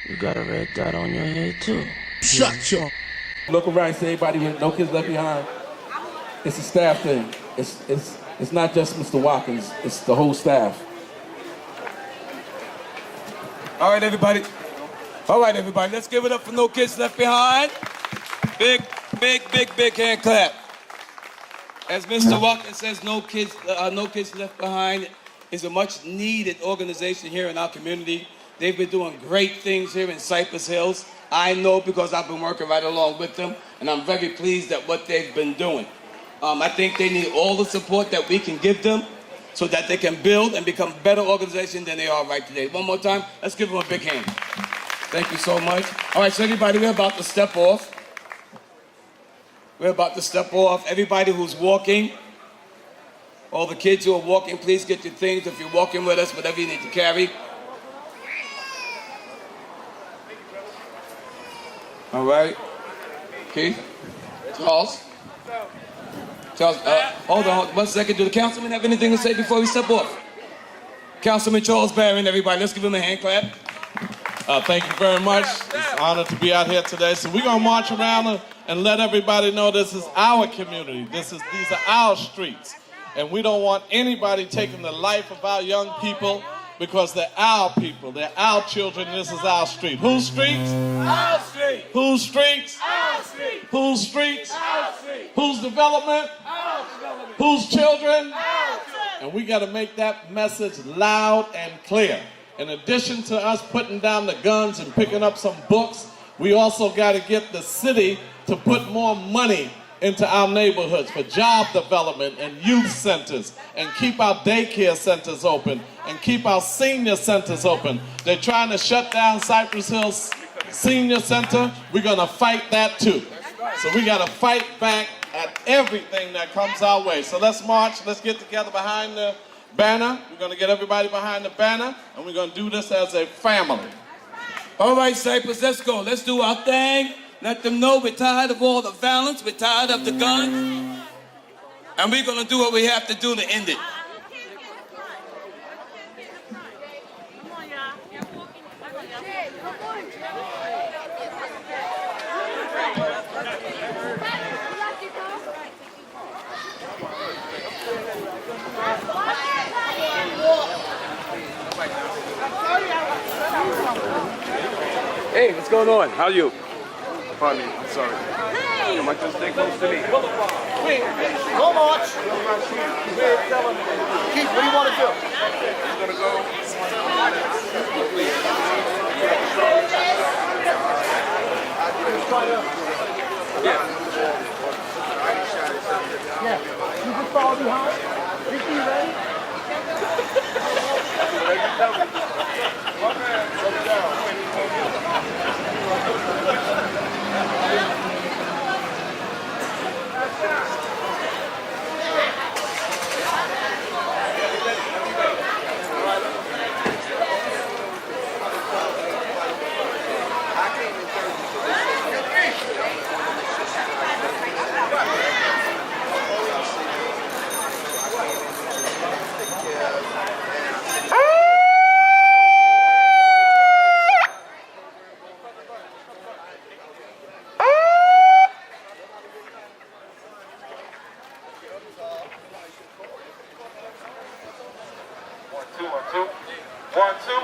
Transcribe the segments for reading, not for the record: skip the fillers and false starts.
You got a red dot on your head too. Shut your. Look around and see everybody with no kids left behind. It's a staff thing. It's not just Mr. Watkins. It's the whole staff. All right, everybody. All right, everybody. Let's give it up for No Kids Left Behind. Big hand clap. As Mr. Watkins says, No Kids Left Behind is a much needed organization here in our community. They've been doing great things here in Cypress Hills. I know because I've been working right along with them, and I'm very pleased at what they've been doing. I think they need all the support that we can give them so that they can build and become a better organization than they are right today. One more time, let's give them a big hand. Thank you so much. All right, so everybody, we're about to step off. We're about to step off. Everybody who's walking, all the kids who are walking, please get your things. If you're walking with us, whatever you need to carry. All right. Keith? Charles? Hold on 1 second. Do the councilman have anything to say before we step off? Councilman Charles Barron, everybody. Let's give him a hand clap. Thank you very much. It's an honor to be out here today. So we're going to march around and let everybody know this is our community. These are our streets. And we don't want anybody taking the life of our young people because they're our people. They're our children. This is our street. Whose streets? Our street. Whose streets? Our street. Whose streets? Our street. Whose development? Our development. Whose children? Our children. And we got to make that message loud and clear. In addition to us putting down the guns and picking up some books, we also got to get the city to put more money into our neighborhoods for job development and youth centers, and keep our daycare centers open, and keep our senior centers open. They're trying to shut down Cypress Hills Senior Center. We're going to fight that too. So we got to fight back at everything that comes our way. So let's march. Let's get together behind the banner. We're going to get everybody behind the banner, and we're going to do this as a family. All right, Cypress, let's go. Let's do our thing. Let them know we're tired of all the violence. We're tired of the guns. And we're going to do what we have to do to end it. Hey, what's going on? How are you? Pardon me, I'm sorry. Hey! You might just stay close to me. Wait, go march. Keith, what do you want to do? He's gonna go. Yeah. You just follow behind. Ricky, you ready?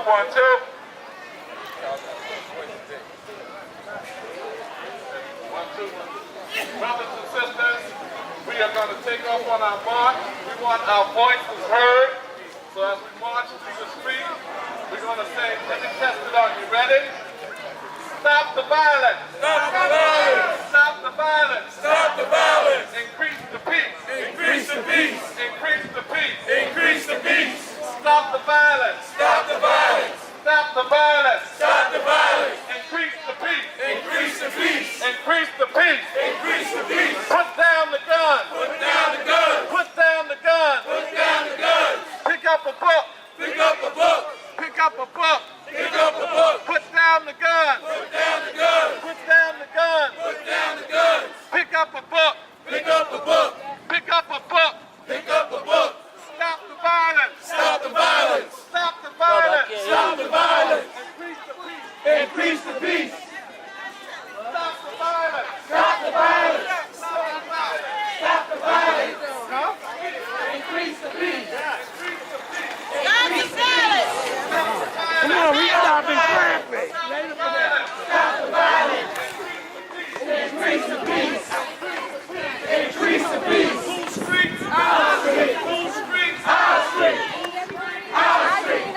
One, two. Brothers and sisters, we are going to take off on our march. We want our voices heard. So as we march through the street, we're going to say, let me test it on you. Ready? Stop the violence. Stop the violence. Stop the violence. Stop the violence. Increase the peace. Increase the peace. Increase the peace. Increase the peace. Stop the violence. Stop the violence. Stop the violence. Stop the violence. Increase the peace. Increase the peace. Increase the peace. Increase the peace. Put down the gun. Put down the gun. Put down the gun. Put down the gun. Pick up a book. Pick up a book. Pick up a book. Pick up a book. Put down the gun. Put down the gun. Put down the gun. Put down the gun. Pick up a book. Pick up a book. Pick up a book. Pick up a book. Stop the violence. Stop the violence. Stop the violence. Stop the violence. Increase the peace. Increase the peace. Stop the violence. Stop the violence. Stop the violence. Increase the peace. Stop the violence. Come on, we stopping traffic. Stop the violence. Increase the peace. Increase the peace. Full streets. Our street. Full streets. Our street. Our street.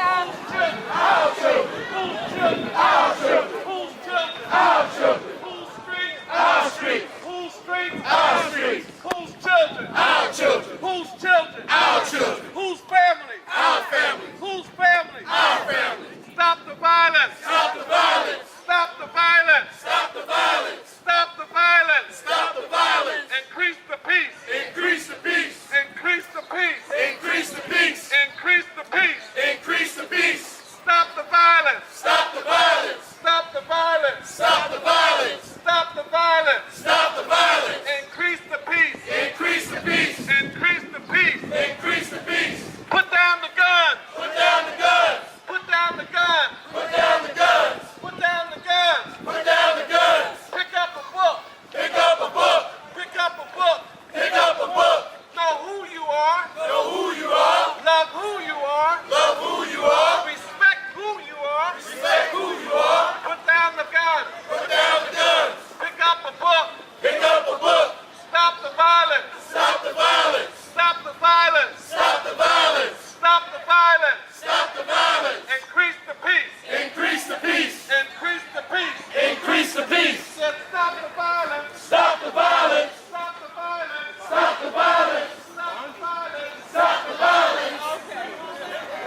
Our children. Full children. Our children. Full children. Our children. Full streets. Our street. Full streets. Our street. Whose children? Our children. Whose children? Our children. Whose family? Our family. Whose family? Our family. Stop the violence. Stop the violence. Stop the violence. Stop the violence. Stop the violence. Stop the violence. Increase the peace. Increase the peace. Increase the peace. Increase the peace. Increase the peace. Increase the peace. Stop the violence. Stop the violence. Stop the violence. Stop the violence. Stop the violence. Stop the violence. Increase the peace. Increase the peace. Increase the peace. Increase the peace. Put down the guns. Put down the guns. Put down the guns. Put down the guns. Put down the guns. Put down the guns. Pick up a book. Pick up a book. Pick up a book. Pick up a book. Know who you are. Know who you are. Love who you are. Love who you are. Respect who you are. Respect who you are. Put down the guns. Put down the guns. Pick up a book. Pick up a book. Stop the violence. Stop the violence. Stop the violence. Stop the violence. Stop the violence. Stop the violence. Increase the peace. Increase the peace. Increase the peace. Increase the peace. Said stop the violence. Stop the violence. Stop the violence. Stop the violence. Stop the violence. Stop the violence.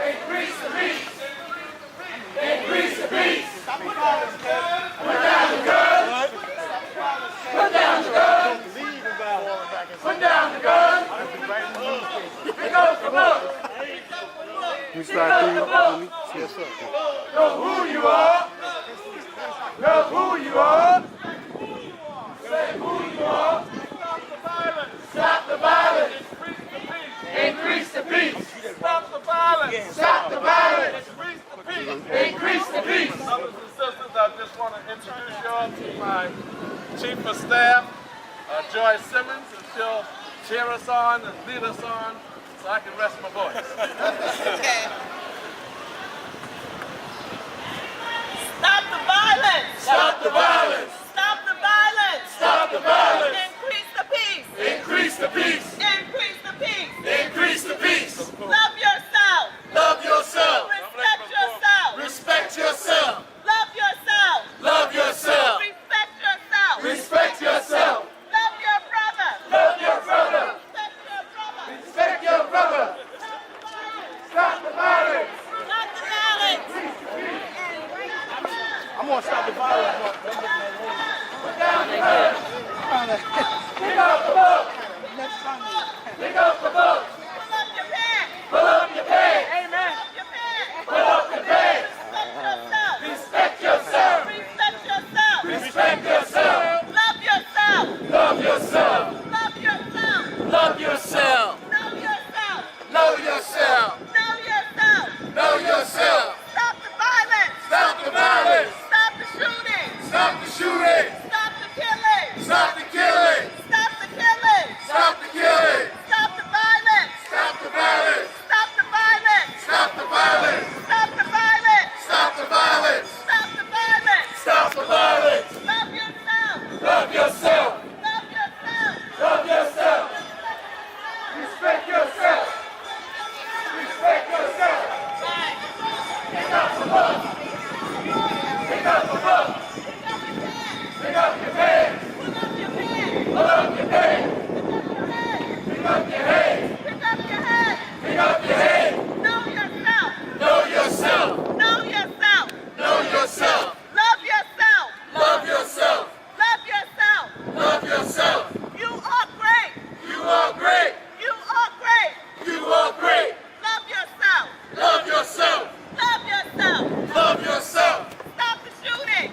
Increase the peace. Increase the peace. Stop the violence. Put down the guns. Put down the guns. Put down the guns. Pick up the book. We start doing yes, sir. Know who you are. Know who you are. Say who you are. Stop the violence. Stop the violence. Increase the peace. Increase the peace. Stop the violence. Stop the violence. Increase the peace. Increase the peace. Brothers and sisters, I just want to introduce you all to my Chief of Staff, Joy Simmons, and she'll cheer us on and lead us on so I can rest my voice. Okay. Stop the violence. Stop the violence. Stop the violence. Stop the violence. Increase the peace. Increase the peace. Increase the peace. Increase the peace. Love yourself. Love yourself. Respect yourself. Respect yourself. Love yourself. Love yourself. Respect yourself. Respect yourself. Love your brother. Love your brother. Respect your brother. Respect your brother. Stop the violence. Stop the violence. I'm gonna stop the violence. Put down the gun. Pick up the book. Pick up the book. Pull up your pants. Pull up your pants. Amen. Pull up your pants. Pull up your pants. Respect yourself. Respect yourself. Respect yourself. Respect yourself. Love yourself. Love yourself. Love yourself. Love yourself. Know yourself. Know yourself. Know yourself. Know yourself. Stop the violence. Stop the violence. Stop the shooting. Stop the shooting. Stop the killing. Stop the killing. Stop the killing. Stop the killing. Stop the violence. Stop the violence. Stop the violence. Stop the violence. Stop the violence. Stop the violence. Stop the violence. Stop the violence. Love yourself. Love yourself. Love yourself. Love yourself. Respect yourself. Respect yourself. Pick up the book. Pick up the book. Pick up your pants. Pull up your pants. Pick up your head. Pick up your head. Pick up your head. Know yourself. Know yourself. Know yourself. Know yourself. Love yourself. Love yourself. Love yourself. Love yourself. You are great. You are great. You are great. You are great. Love yourself. Love yourself. Love yourself. Love yourself. Stop the shooting.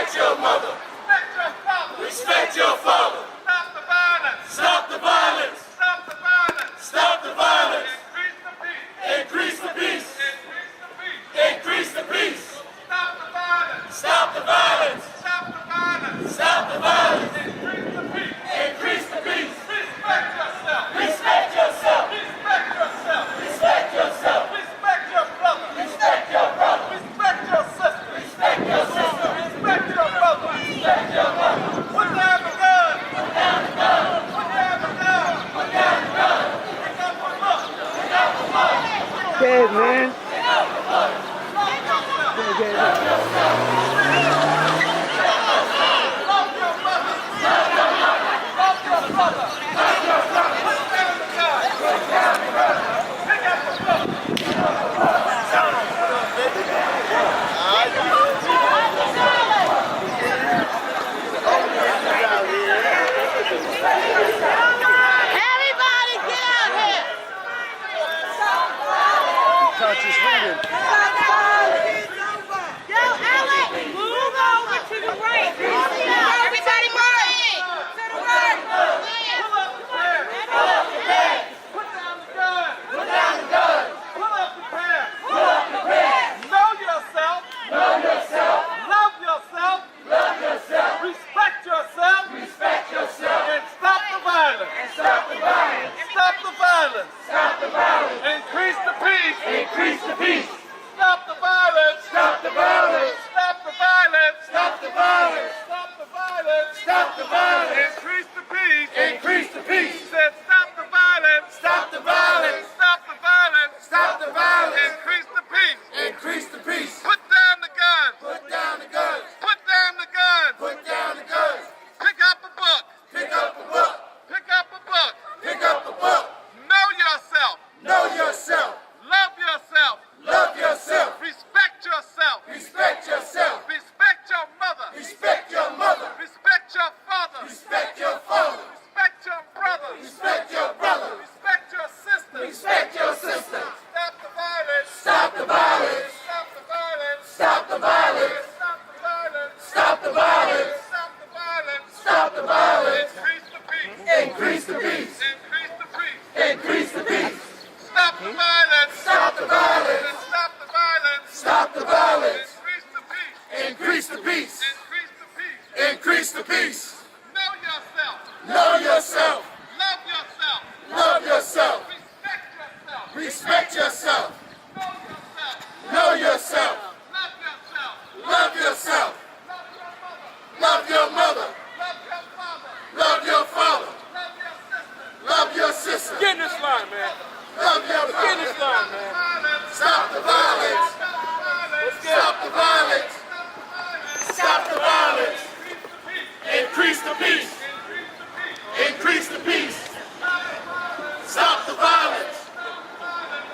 Respect your mother. Respect your father. Respect your father. Stop the violence. Stop the violence. Stop the violence. Stop the violence. Increase the peace. Increase the peace. Increase the peace. Stop the violence. Stop the violence. Stop the violence. Stop the violence. Increase the peace. Increase the peace. Respect yourself. Respect yourself. Respect yourself. Respect yourself. Respect your brother. Respect your brother. Respect your sister. Respect your sister. Respect your brother. Respect your brother. Put down the gun. Put down the gun. Put down the gun. Put down the gun. Pick up the book. Pick up the book. Dead, man. Pick up the book. Love yourself. Love your mother. Love your mother. Love your brother. Love your brother. Put down the gun. Put down the gun. Pick up the book. Everybody get out here! Conscious reading. Yo, Alex, move over to the right. Everybody move. To the right. Pull up the pair. Pull up the pair. Put down the gun. Put down the gun. Pull up the pair. Pull up the pair. Know yourself. Know yourself. Love yourself. Love yourself. Respect yourself. Respect yourself. And stop the violence. And stop the violence. Stop the violence. Stop the violence. Increase the peace. Increase the peace. Stop the violence. Stop the violence. Stop the violence. Stop the violence. Stop the violence. Stop the violence. Increase the peace. Increase the peace. Said stop the violence. Stop the violence. Stop the violence. Stop the violence. Increase the peace. Increase the peace. Put down the gun. Put down the guns. Put down the gun. Put down the guns. Pick up a book. Pick up a book. Pick up a book. Pick up a book. Know yourself. Know yourself. Love yourself. Love yourself. Respect yourself. Respect yourself. Respect your mother. Respect your mother. Respect your father. Respect your father. Respect your brother. Respect your brother. Respect your sister. Respect your sister. Stop the violence. Stop the violence. Stop the violence. Stop the violence. Stop the violence. Stop the violence. Stop the violence. Stop the violence. Increase the peace. Increase the peace. Increase the peace. Increase the peace. Stop the violence. Stop the violence. Stop the violence. Stop the violence. Increase the peace. Increase the peace. Increase the peace. Know yourself. Know yourself. Love yourself. Love yourself. Respect yourself. Respect yourself. Know yourself. Love yourself. Love yourself. Love your mother. Love your father. Love your father. Love your sister. Get in this line, man. Love your brother. Get in this line, man. Stop the violence. Stop the violence. Stop the violence. Increase the peace. Increase the peace. Stop the violence.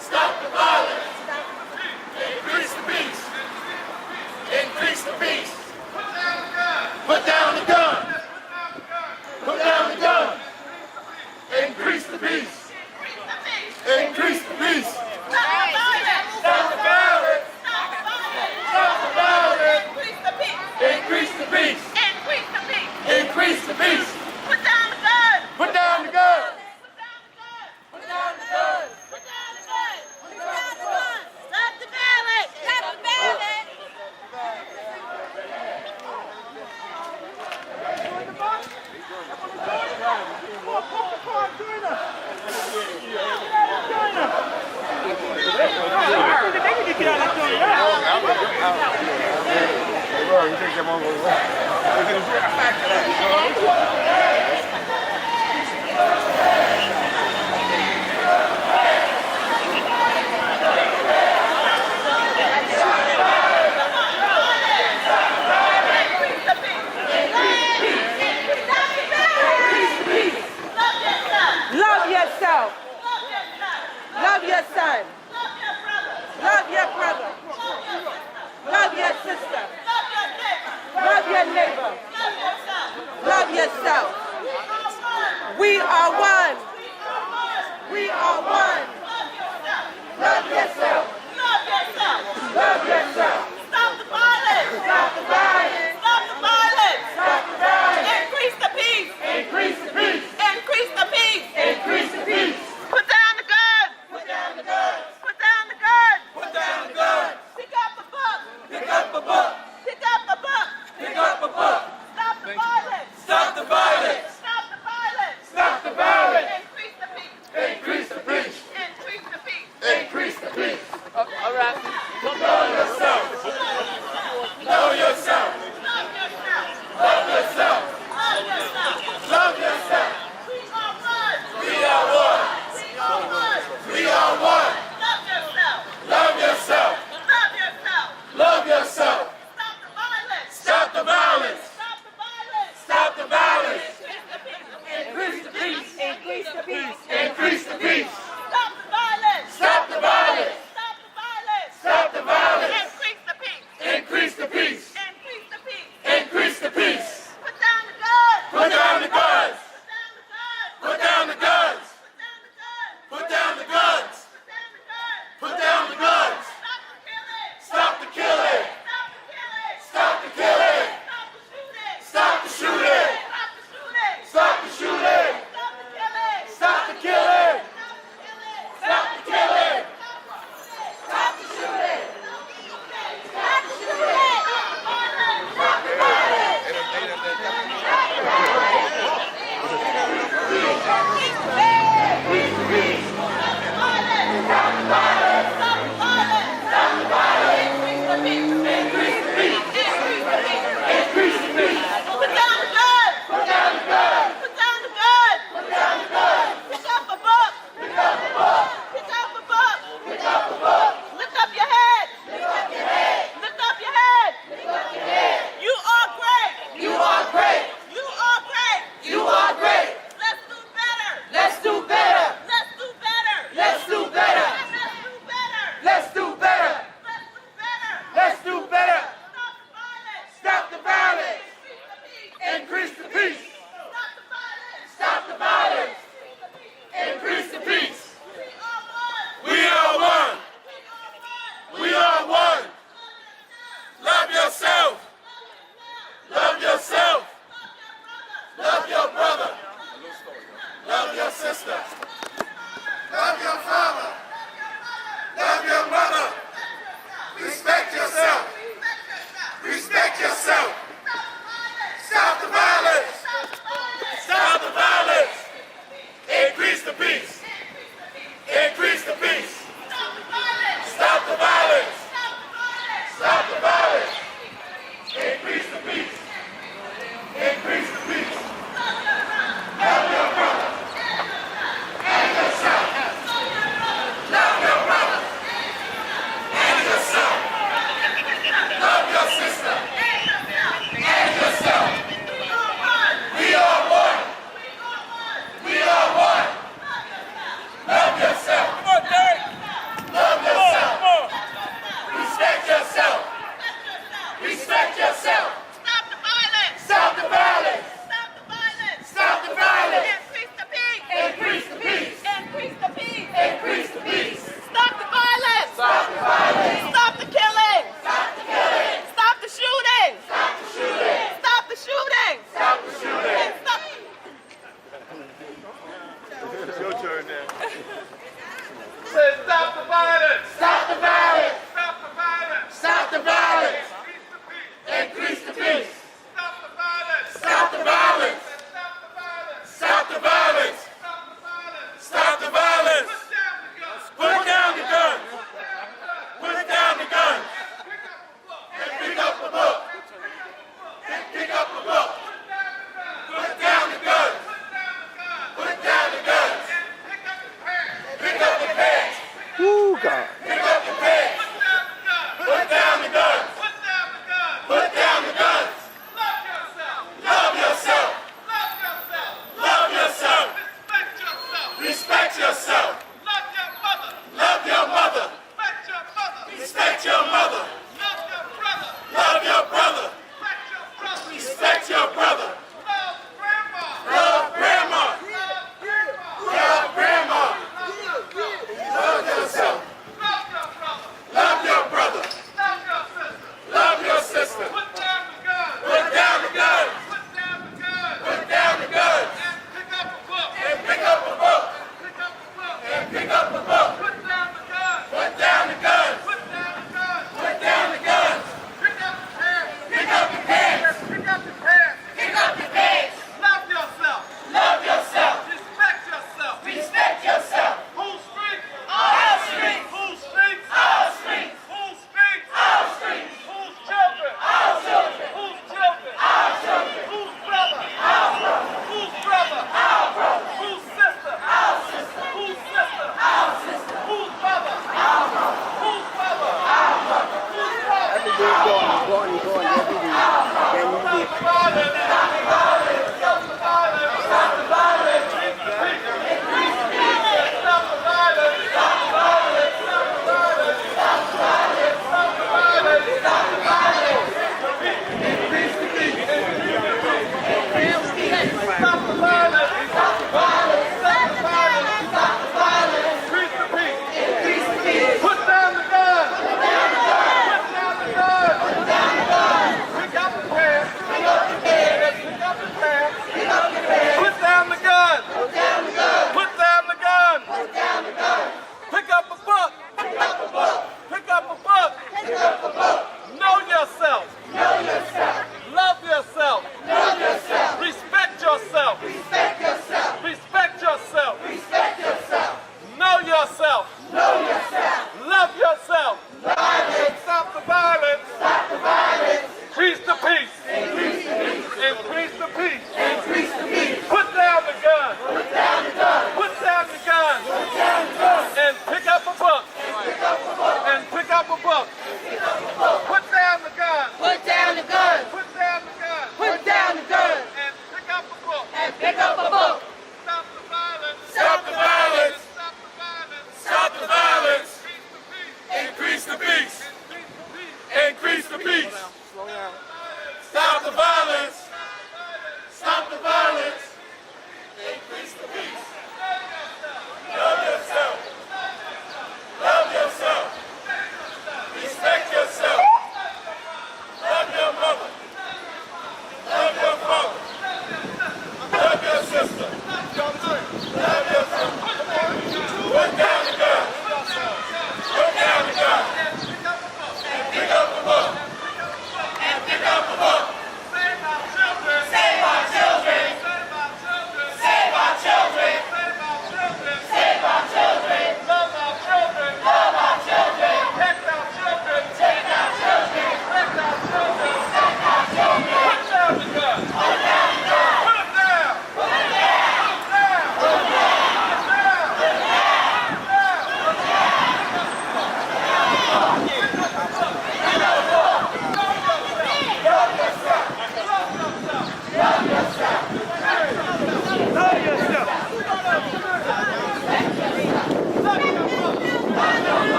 Stop the violence. Increase the peace. Increase the peace. Put down the gun. Put down the gun. Increase the peace. Increase the peace. Stop the violence. Stop the violence. Stop the violence. Increase the peace. Increase the peace. Increase the peace. Increase the peace. Put down the gun. Put down the gun. Put down the gun. Put down the gun. Put down the gun. Stop the violence. Stop the violence. Love yourself. Love your son. Love your brother. Love your sister. Love your neighbor. Love yourself. We are one. We are one. Love yourself. Love yourself. Love yourself. Stop the violence. Stop the violence. Stop the violence. Stop the violence. Stop the violence. Stop the violence. Increase the peace. Increase the peace. Increase the peace. Increase the peace. All right. Know yourself. Know yourself. Love yourself. Love yourself. Love yourself. Love yourself. We are one. We are one. We are one. We are one. Love yourself. Love yourself. Love yourself. Love yourself. Stop the violence. Stop the violence. Stop the violence. Stop the violence. It's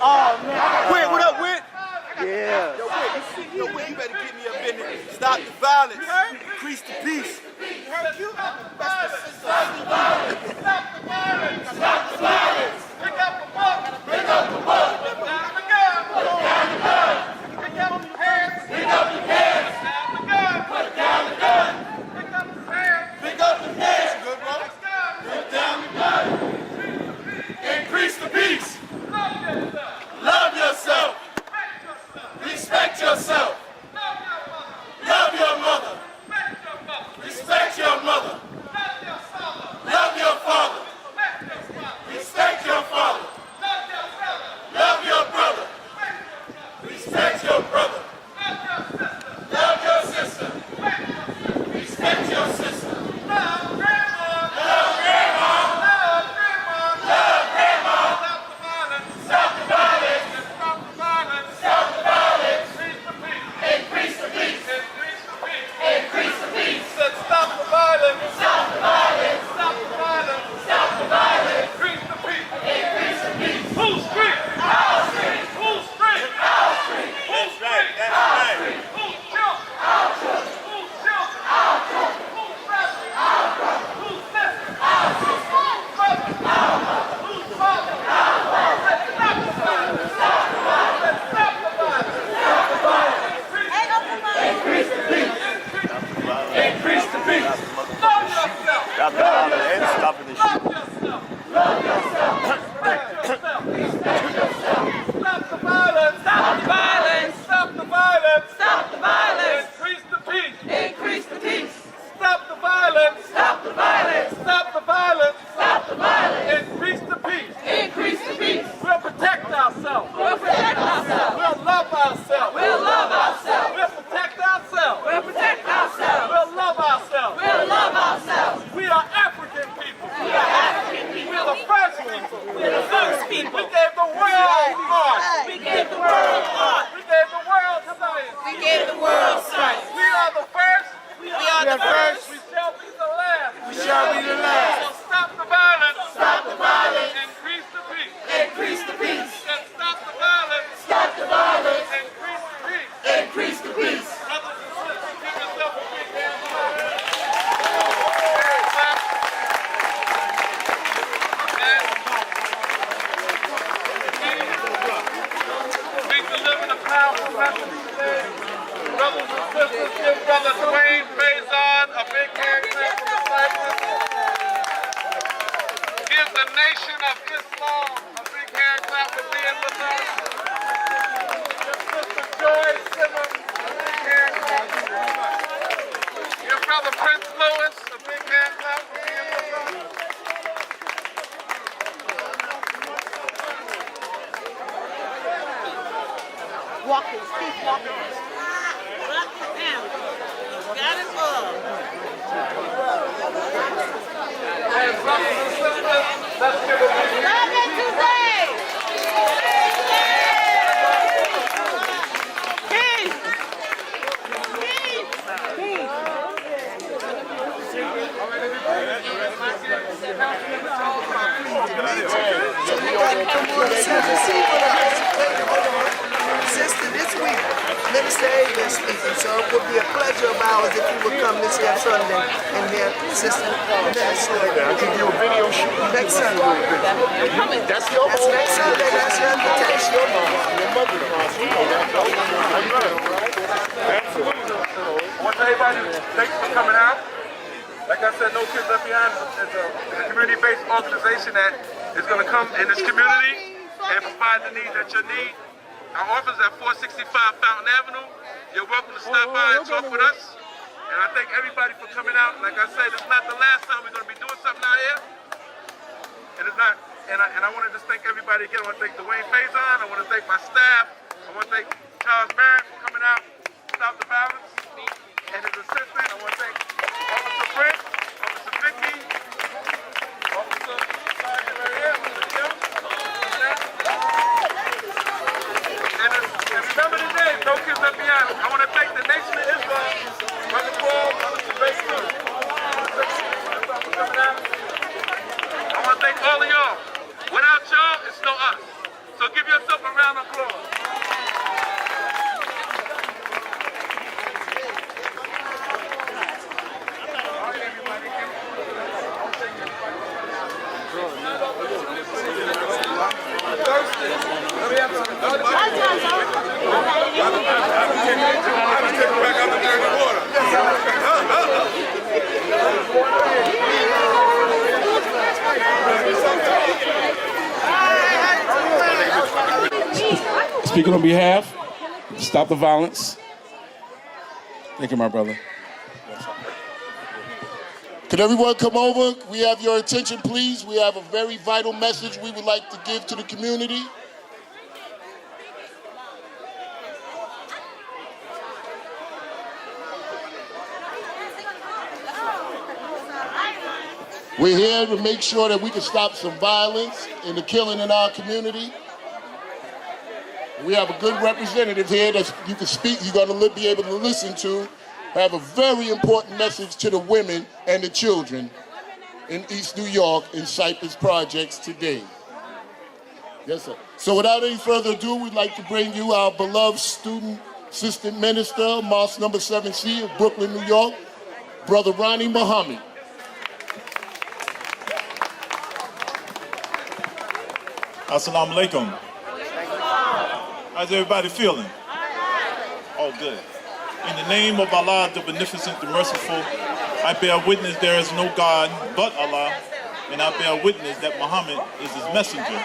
Oh, man. Whit, what up, Whit? Yeah. Yo, Whit, you better get me up in there. Stop the violence. Increase the peace. Stop the violence. Stop the violence. Pick up the book. Pick up the book. Down the gun. Down the gun. Pick up your hands. Pick up your hands. Down the gun. Put down the gun. Pick up your hands. Pick up your hands. Good, bro. Put down the gun. Increase the peace. Love yourself. Respect yourself. Love your mother. Respect your mother. Love your father. Respect your father. Love your brother. Respect your brother. Love your sister. Respect your sister. Love grandma. Love grandma. Love grandma. Love grandma. Stop the violence. Stop the violence. Stop the violence. Stop the violence. Increase the peace. Increase the peace. Increase the peace. Stop the violence. Stop the violence. Stop the violence. Stop the violence. Increase the peace. Increase the peace. Whose street? Our street. Whose street? Our street. Whose street? That's right. Whose children? Our children. Whose children? Our children. Whose brothers? Our brothers. Whose sisters? Our sisters. Whose brothers? Our brothers. Whose father? Our father. Stop the violence. Stop the violence. Stop the violence. Stop the violence. Increase the peace. Increase the peace. Love yourself. Stop the violence and stopping the shit. Love yourself. Love yourself. Respect yourself. Respect yourself. Stop the violence. Stop the violence. Stop the violence. Stop the violence. Increase the peace. Increase the peace. Stop the violence. Stop the violence. Stop the violence. Stop the violence. Increase the peace. Increase the peace. We'll protect ourselves. We'll protect ourselves. We'll love ourselves. We'll love ourselves. We'll protect ourselves. We'll protect ourselves. We'll love ourselves. We'll love ourselves. We are African people. We are African people. We're the first people. We're the first people. We gave the world art. We gave the world art. We gave the world science. We gave the world science. We are the first. We are the first. We shall be the last. We shall be the last. So stop the violence. Stop the violence. Increase the peace. Increase the peace. And stop the violence. Stop the violence. Increase the peace. Increase the peace. Brothers and sisters, give yourself a big hand. We deliver the powerful message today. Brothers and sisters, give Brother Dwayne Faison a big hand clap from Cypress. Give the Nation of Islam a big hand clap for being with us. Give Sister Joy Simmons a big hand clap. Give Brother Prince Lewis a big hand clap for being with us. Watkins, Keith Watkins. Got it full. And brothers and sisters, let's give a big hand. Love it today. Peace. Peace. Sister, this week, Minister Ava is speaking, so it would be a pleasure of ours if you would come this here Sunday and hear Sister Minister. I'll give you a video shoot. Next Sunday. That's your That's next Sunday. That's your invitation. Your mother. Absolutely. I want everybody to thank you for coming out. Like I said, No Kids Left Behind is a community-based organization that is going to come in this community and provide the needs that you need. Our office is at 465 Fountain Avenue. You're welcome to stop by and talk with us. And I thank everybody for coming out. Like I said, it's not the last time we're going to be doing something out here. And it's not. And I want to just thank everybody again. I want to thank Dwayne Faison. I want to thank my staff. I want to thank Charles Barrett for coming out to stop the violence. And his assistant. I want to thank Officer Prince, Officer Vicky, Officer Sergeant right here, Officer Kim. And remember the name, No Kids Left Behind. I want to thank the Nation of Islam, Brother Paul, Brother Baker, for coming out. speaking on behalf, stop the violence. Thank you, my brother. Could everyone come over? We have your attention, please. We have a very vital message we would like to give to the community. We're here to make sure that we can stop some violence and the killing in our community. We have a good representative here that you can speak, you're going to be able to listen to. I have a very important message to the women and the children in East New York in Cypress projects today. Yes, sir. So without any further ado, we'd like to bring you our beloved student assistant minister, Mosque number 7C of Brooklyn, New York, Brother Ronnie Muhammad. Assalamu alaikum. How's everybody feeling? All good. In the name of Allah, the Beneficent, the Merciful, I bear witness there is no God but Allah, and I bear witness that Muhammad is his messenger.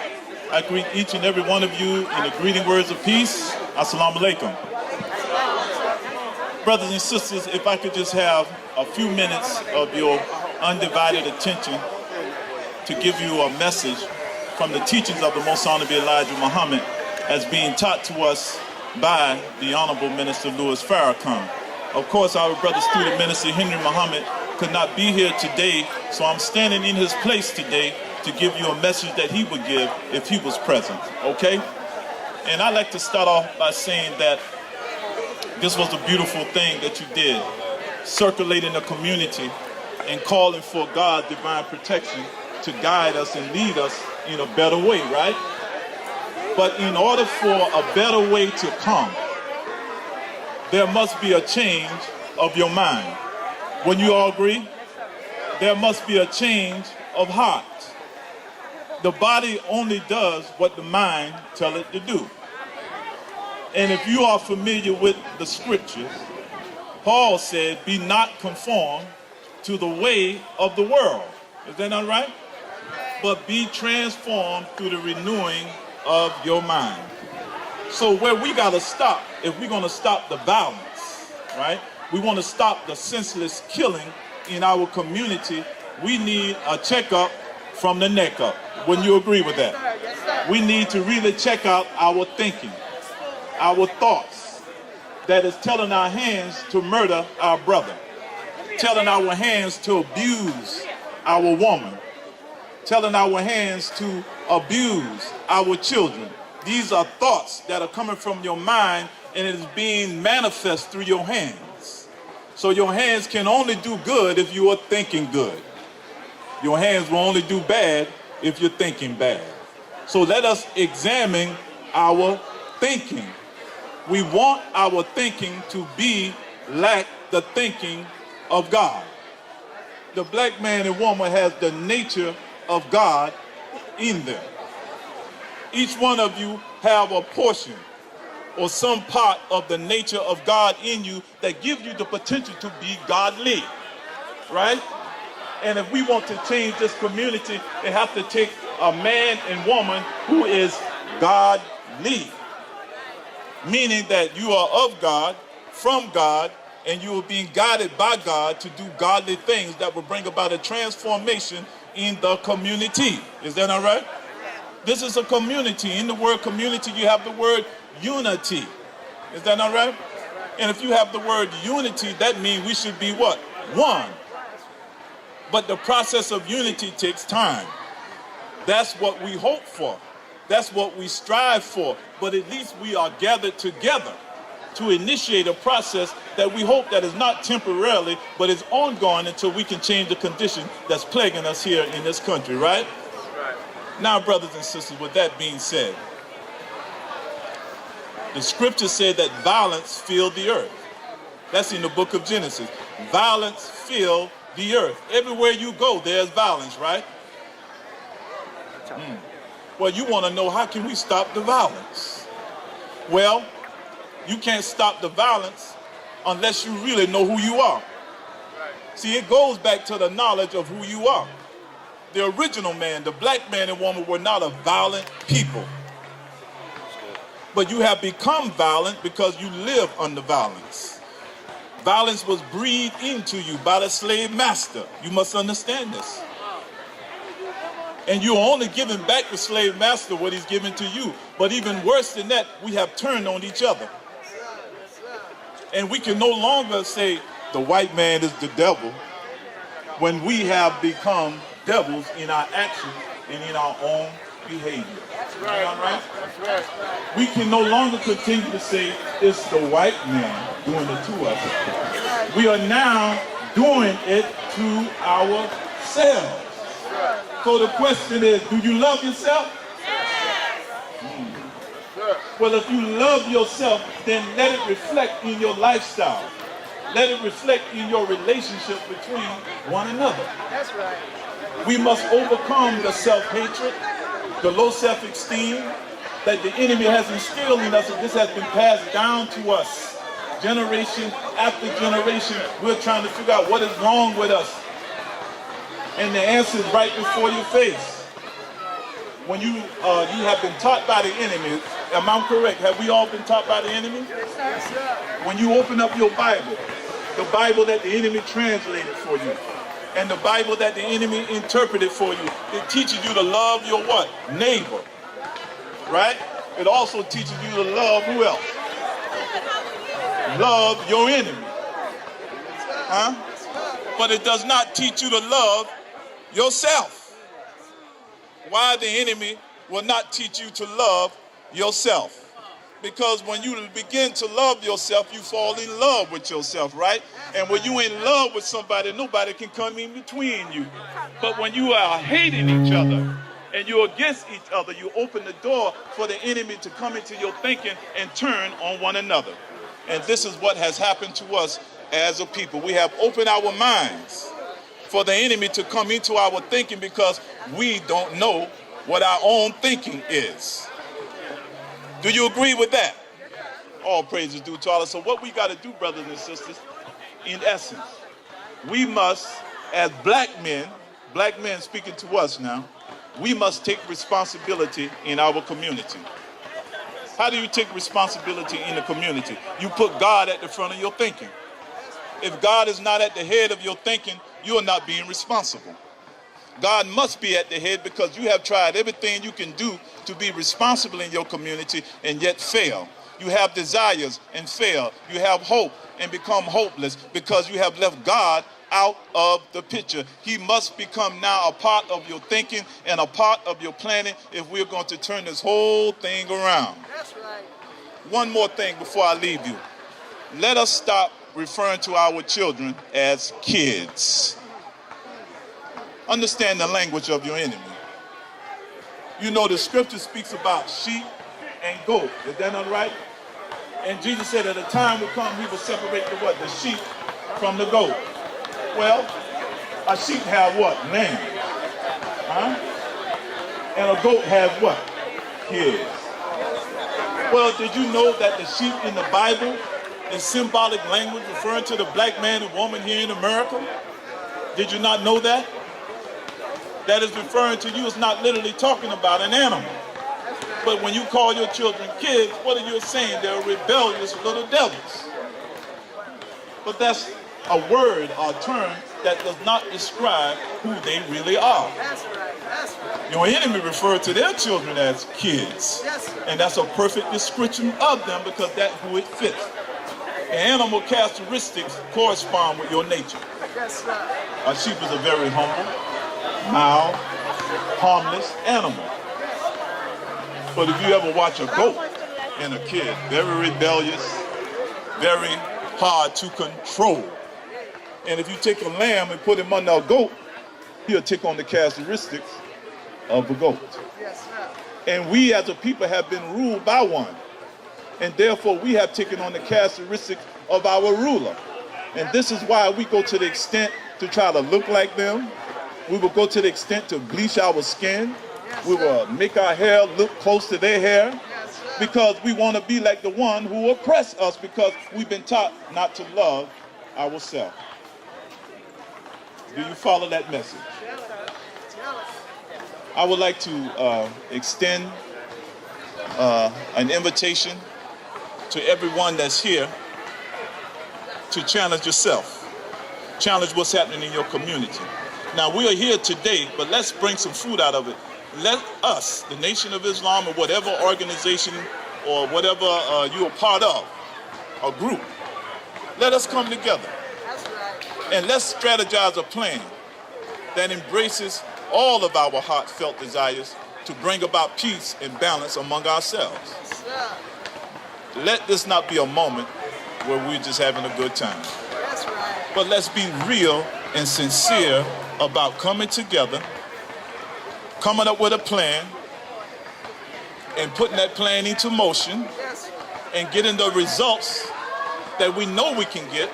I greet each and every one of you in the greeting words of peace. Assalamu alaikum. Brothers and sisters, if I could just have a few minutes of your undivided attention to give you a message from the teachings of the Most Honorable Elijah Muhammad as being taught to us by the Honorable Minister Louis Farrakhan. Of course, our brother student minister Henry Muhammad could not be here today, so I'm standing in his place today to give you a message that he would give if he was present, okay? And I'd like to start off by saying that this was a beautiful thing that you did, circulating the community and calling for God's divine protection to guide us and lead us in a better way, right? But in order for a better way to come, there must be a change of your mind. Wouldn't you all agree? There must be a change of heart. The body only does what the mind tells it to do. And if you are familiar with the scriptures, Paul said, be not conformed to the way of the world. Is that not right? But be transformed through the renewing of your mind. So where we gotta stop, if we're gonna stop the violence, right? We wanna stop the senseless killing in our community, we need a checkup from the neck up. Wouldn't you agree with that? Yes, sir. We need to really check out our thinking, our thoughts, that is telling our hands to murder our brother, telling our hands to abuse our woman, telling our hands to abuse our children. These are thoughts that are coming from your mind and it is being manifest through your hands. So your hands can only do good if you are thinking good. Your hands will only do bad if you're thinking bad. So let us examine our thinking. We want our thinking to be like the thinking of God. The black man and woman has the nature of God in them. Each one of you have a portion or some part of the nature of God in you that gives you the potential to be godly, right? And if we want to change this community, it has to take a man and woman who is godly, meaning that you are of God, from God, and you are being guided by God to do godly things that will bring about a transformation in the community. Is that all right? This is a community. In the word community, you have the word unity. Is that all right? And if you have the word unity, that means we should be what? One. But the process of unity takes time. That's what we hope for. That's what we strive for. But at least we are gathered together to initiate a process that we hope that is not temporarily, but is ongoing until we can change the condition that's plaguing us here in this country, right? Right. Now, brothers and sisters, with that being said, the scripture said that violence filled the earth. That's in the book of Genesis. Violence filled the earth. Everywhere you go, there's violence, right? Well, you want to know, how can we stop the violence? Well, you can't stop the violence unless you really know who you are. See, it goes back to the knowledge of who you are. The original man, the black man and woman, were not a violent people. but you have become violent because you live under violence. Violence was breathed into you by the slave master. You must understand this. And you're only giving back the slave master what he's given to you. But even worse than that, we have turned on each other. And we can no longer say the white man is the devil when we have become devils in our actions and in our own behavior. That's right. That's right. We can no longer continue to say it's the white man doing it to us. We are now doing it to ourselves. So the question is, do you love yourself? Well, if you love yourself, then let it reflect in your lifestyle. Let it reflect in your relationship between one another. That's right. We must overcome the self-hatred, the low self-esteem that the enemy has instilled in us, and this has been passed down to us. Generation after generation, we're trying to figure out what is wrong with us. And the answer is right before your face. When you have been taught by the enemy, am I correct? Have we all been taught by the enemy? Yes, sir. When you open up your Bible, the Bible that the enemy translated for you, and the Bible that the enemy interpreted for you, it teaches you to love your what? Neighbor. Right? It also teaches you to love who else? Love your enemy. Huh? But it does not teach you to love yourself. Why the enemy will not teach you to love yourself? Because when you begin to love yourself, you fall in love with yourself, right? And when you're in love with somebody, nobody can come in between you. But when you are hating each other and you're against each other, you open the door for the enemy to come into your thinking and turn on one another. And this is what has happened to us as a people. We have opened our minds for the enemy to come into our thinking because we don't know what our own thinking is. Do you agree with that? All praise is due to Allah. So what we got to do, brothers and sisters, in essence, we must, as black men speaking to us now, we must take responsibility in our community. How do you take responsibility in the community? You put God at the front of your thinking. If God is not at the head of your thinking, you are not being responsible. God must be at the head because you have tried everything you can do to be responsible in your community and yet fail. You have desires and fail. You have hope and become hopeless because you have left God out of the picture. He must become now a part of your thinking and a part of your planning if we're going to turn this whole thing around. That's right. One more thing before I leave you. Let us stop referring to our children as kids. Understand the language of your enemy. You know the scripture speaks about sheep and goat. Is that not right? And Jesus said at a time will come he will separate the what? The sheep from the goat. Well, a sheep have what? Lamb. Huh? And a goat has what? Kids. Well, did you know that the sheep in the Bible is symbolic language referring to the black man and woman here in America? Did you not know that? That is referring to you is not literally talking about an animal. But when you call your children kids, what are you saying? They're rebellious little devils. But that's a word or a term that does not describe who they really are. That's right. That's right. Your enemy referred to their children as kids. Yes, sir. And that's a perfect description of them because that's who it fits. The animal characteristics correspond with your nature. Yes, sir. A sheep is a very humble, mild, harmless animal. But if you ever watch a goat and a kid, very rebellious, very hard to control. And if you take a lamb and put him under a goat, he'll take on the characteristics of a goat. Yes, sir. And we as a people have been ruled by one. And therefore we have taken on the characteristics of our ruler. And this is why we go to the extent to try to look like them. We will go to the extent to bleach our skin. We will make our hair look close to their hair because we want to be like the one who oppressed us because we've been taught not to love ourselves. Do you follow that message? I would like to extend an invitation to everyone that's here to challenge yourself. Challenge what's happening in your community. Now, we are here today, but let's bring some fruit out of it. Let us, the Nation of Islam, or whatever organization or whatever you're a part of, a group, let us come together. That's right. And let's strategize a plan that embraces all of our heartfelt desires to bring about peace and balance among ourselves. Let this not be a moment where we're just having a good time. That's right. But let's be real and sincere about coming together, coming up with a plan, and putting that plan into motion, and getting the results that we know we can get,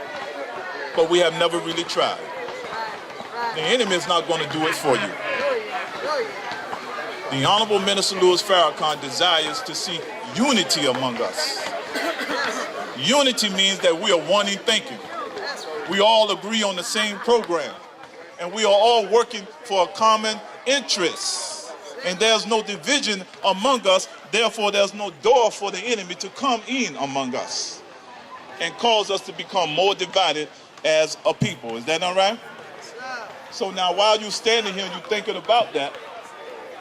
but we have never really tried. The enemy is not going to do it for you. The Honorable Minister Louis Farrakhan desires to see unity among us. Unity means that we are one in thinking. We all agree on the same program, and we are all working for a common interest. And there's no division among us, therefore there's no door for the enemy to come in among us and cause us to become more divided as a people. Is that not right? So now while you're standing here and you're thinking about that,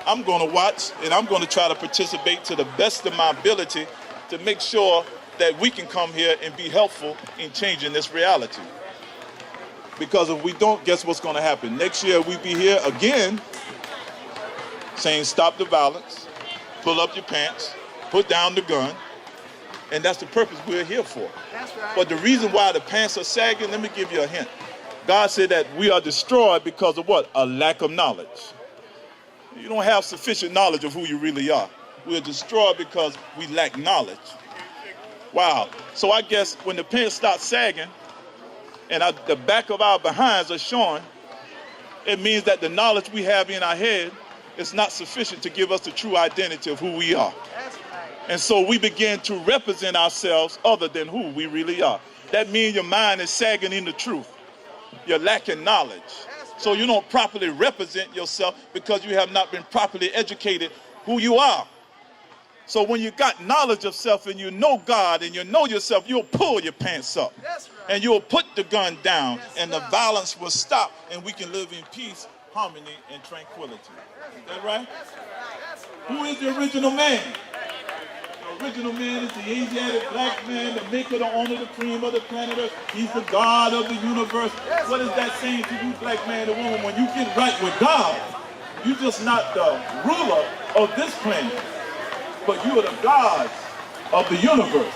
I'm going to watch and I'm going to try to participate to the best of my ability to make sure that we can come here and be helpful in changing this reality. Because if we don't, guess what's going to happen? Next year we'll be here again saying stop the violence, pull up your pants, put down the gun, and that's the purpose we're here for. That's right. But the reason why the pants are sagging, let me give you a hint. God said that we are destroyed because of what? A lack of knowledge. You don't have sufficient knowledge of who you really are. We're destroyed because we lack knowledge. Wow. So I guess when the pants start sagging and the back of our behinds are showing, it means that the knowledge we have in our head is not sufficient to give us the true identity of who we are. That's right. And so we begin to represent ourselves other than who we really are. That means your mind is sagging in the truth. You're lacking knowledge. So you don't properly represent yourself because you have not been properly educated who you are. So when you got knowledge of self and you know God and you know yourself, you'll pull your pants up. That's right. And you'll put the gun down, and the violence will stop, and we can live in peace, harmony, and tranquility. Is that right? Who is the original man? The original man is the Asiatic black man, the maker, the owner, the cream of the planet Earth. He's the God of the universe. What is that saying to you, black man and woman? When you get right with God, you're just not the ruler of this planet, but you are the gods of the universe.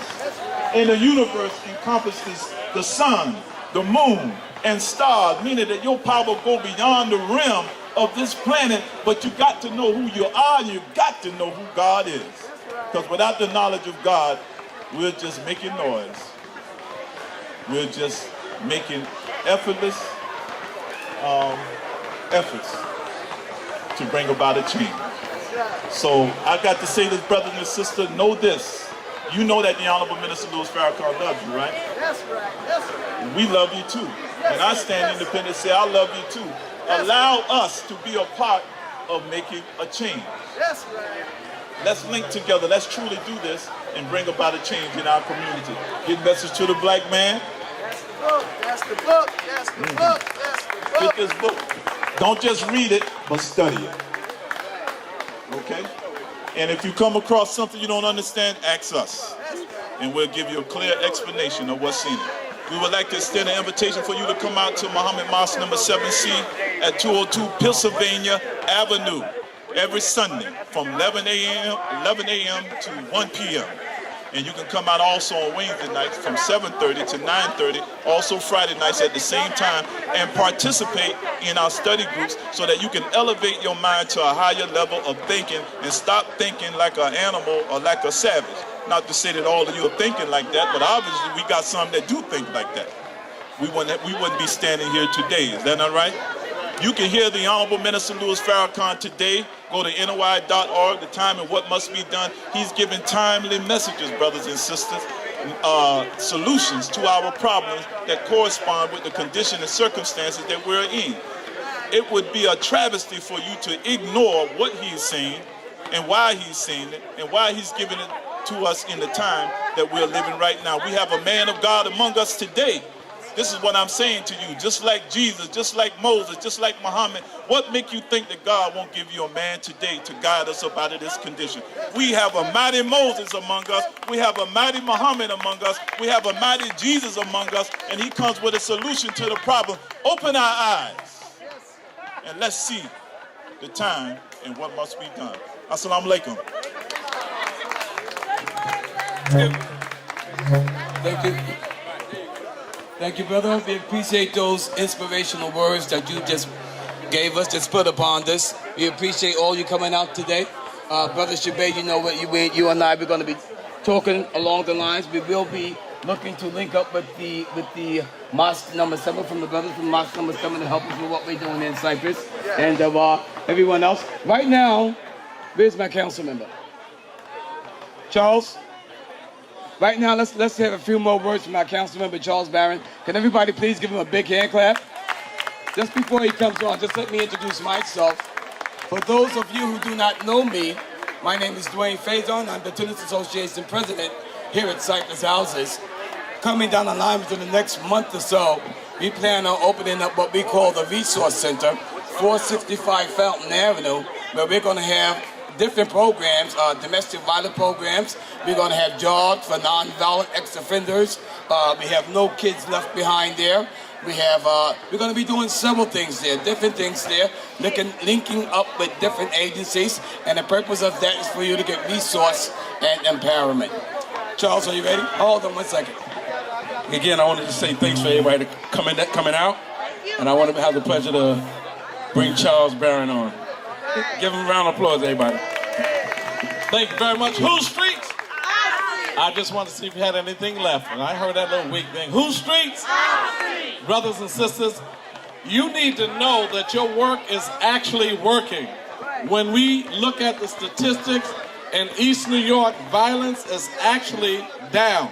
And the universe encompasses the sun, the moon, and stars, meaning that your power go beyond the realm of this planet, but you got to know who you are, and you got to know who God is. Because without the knowledge of God, we're just making noise. We're just making effortless efforts to bring about a change. So I got to say this, brothers and sisters, know this. You know that the Honorable Minister Louis Farrakhan loves you, right? That's right. That's right. We love you too. And I stand independent and say, I love you too. Allow us to be a part of making a change. That's right. Let's link together. Let's truly do this and bring about a change in our community. Get message to the black man. That's the book. That's the book. That's the book. That's the book. Get this book. Don't just read it, but study it. Okay? And if you come across something you don't understand, ask us. And we'll give you a clear explanation of what's in it. We would like to extend an invitation for you to come out to Muhammad Mosque number 7C at 202 Pennsylvania Avenue every Sunday from 11 a.m. to 1 p.m. And you can come out also on Wednesday nights from 7:30 to 9:30, also Friday nights at the same time, and participate in our study groups so that you can elevate your mind to a higher level of thinking and stop thinking like an animal or like a savage. Not to say that all of you are thinking like that, but obviously we got some that do think like that. We wouldn't be standing here today. Is that not right? You can hear the Honorable Minister Louis Farrakhan today. Go to NOI.org, the time and what must be done. He's giving timely messages, brothers and sisters, solutions to our problems that correspond with the condition and circumstances that we're in. It would be a travesty for you to ignore what he's saying and why he's saying it and why he's giving it to us in the time that we're living right now. We have a man of God among us today. This is what I'm saying to you. Just like Jesus, just like Moses, just like Muhammad, what make you think that God won't give you a man today to guide us up out of this condition? We have a mighty Moses among us. We have a mighty Muhammad among us. We have a mighty Jesus among us, and he comes with a solution to the problem. Open our eyes and let's see the time and what must be done. Assalamu alaikum. Thank you. Thank you, brother. We appreciate those inspirational words that you just gave us, just put upon us. We appreciate all you coming out today. Brother Shabay, you know what you and I, we're going to be talking along the lines. We will be looking to link up with the Mosque number 7 from the brothers from Mosque number 7 to help us with what we're doing in Cypress. And everyone else. Right now, where's my council member? Charles? Right now, let's have a few more words from our council member, Charles Barron. Can everybody please give him a big hand clap? Just before he comes on, just let me introduce myself. For those of you who do not know me, my name is Dwayne Faison. I'm the Tenants Association president here at Cypress Houses. Coming down the line within the next month or so, we plan on opening up what we call the Resource Center, 465 Fountain Avenue, where we're going to have different programs, domestic violence programs. We're going to have jobs for non-violent ex-offenders. We have No Kids Left Behind there. We have, we're going to be doing several things there, different things there, linking up with different agencies, and the purpose of that is for you to get resource and empowerment. Charles, are you ready? Hold on one second. Again, I wanted to say thanks for everybody coming out, and I want to have the pleasure to bring Charles Barron on. Give him a round of applause, everybody. Thank you very much. Whose streets? I just want to see if you had anything left. And I heard that little weak thing. Whose streets? Brothers and sisters, you need to know that your work is actually working. When we look at the statistics in East New York, violence is actually down.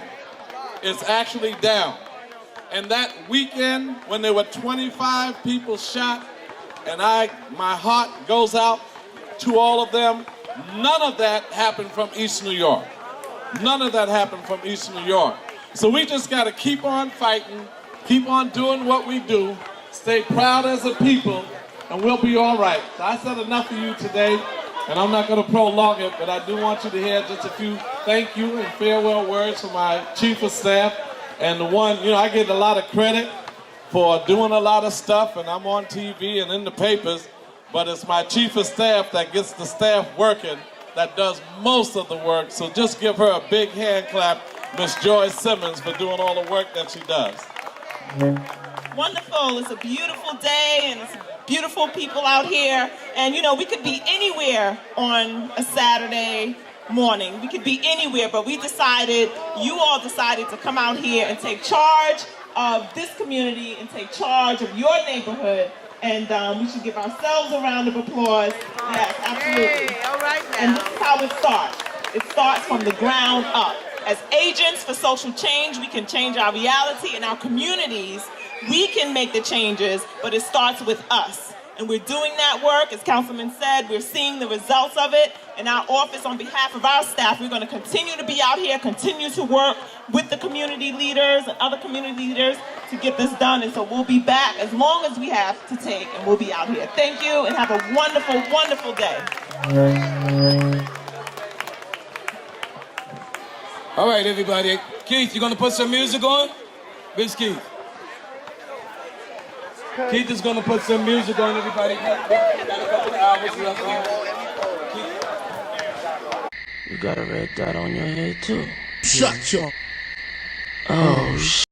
It's actually down. And that weekend, when there were 25 people shot, and my heart goes out to all of them, none of that happened from East New York. None of that happened from East New York. So we just got to keep on fighting, keep on doing what we do, stay proud as a people, and we'll be all right. So I said enough for you today, and I'm not going to prolong it, but I do want you to hear just a few thank you and farewell words from my chief of staff. And the one, I get a lot of credit for doing a lot of stuff, and I'm on TV and in the papers, but it's my chief of staff that gets the staff working that does most of the work. So just give her a big hand clap, Miss Joyce Simmons, for doing all the work that she does. Wonderful. It's a beautiful day, and it's beautiful people out here. And we could be anywhere on a Saturday morning. We could be anywhere, but you all decided to come out here and take charge of this community and take charge of your neighborhood. And we should give ourselves a round of applause. Yes, absolutely. Hey, all right now. And this is how it starts. It starts from the ground up. As agents for social change, we can change our reality in our communities. We can make the changes, but it starts with us. And we're doing that work. As Councilman said, we're seeing the results of it. In our office, on behalf of our staff, we're going to continue to be out here, continue to work with the community leaders and other community leaders to get this done. And so we'll be back as long as we have to take, and we'll be out here. Thank you, and have a wonderful, wonderful day. All right, everybody. Keith, you going to put some music on? Where's Keith? Keith is going to put some music on, everybody. You got a red dot on your head too. Shut your... Oh,